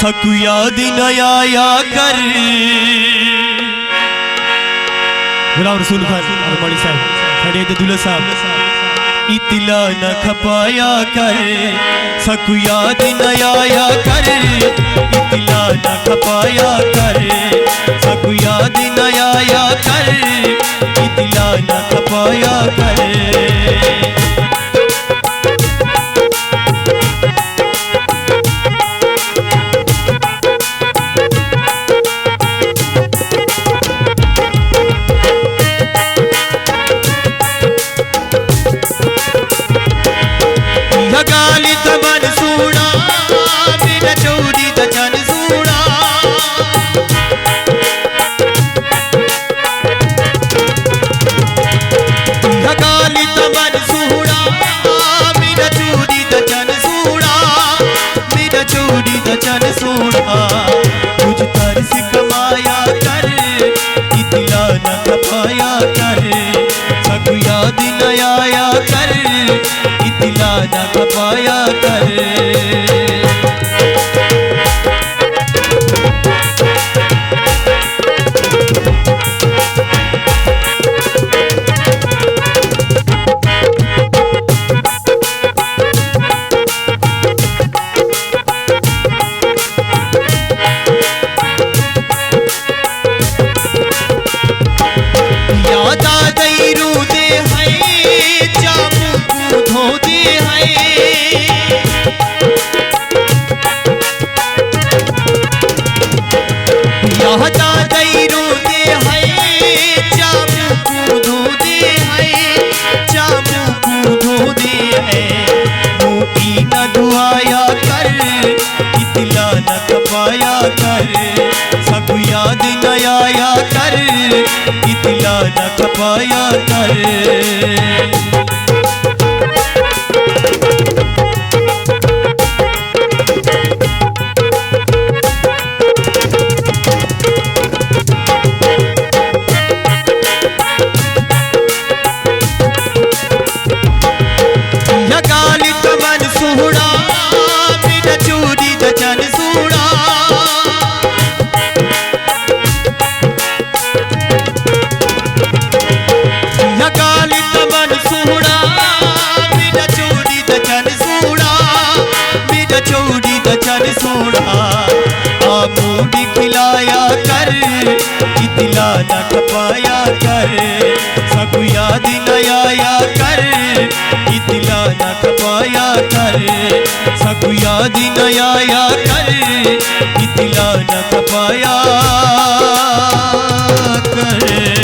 सकु याद न आया कर। गुलाम रसूल खान अरमानी साहब खड़े थे दुल्हा साहब इतला न खपाया कर। सकु याद न आया कर इतला न खपाया कर। सकु याद न आया कर इतला न खपाया कर। गाली तमन सूड़ा मेरा चोरी दचन सूड़ा। गाली तमन सूड़ा मेरा चोरी दचन सूड़ा। मेरा चोरी दचन सूड़ा कुछ तरस कमाया कर इतला न खपाया कर। सकु याद न आया कर इतला न खपाया कर। याद आ गई रू दे है जामू को धो दे है। याद आ गई रू दे है जामू को धो दे है। जामू को धो दे है मोई न दुआया कर इतला न खपाया कर। सकु याद न आया कर इतला न खपाया कर। गाली तमन सूड़ा मेरा चोरी दचन सूड़ा। गाली तमन सूड़ा मेरा चोरी दचन सूड़ा। मेरा चोरी दचन सूड़ा आमूडी खिलाया कर इतला न खपाया कर। सकु याद न आया कर इतला न खपाया कर। सकु याद न आया कर इतला न खपाया कर।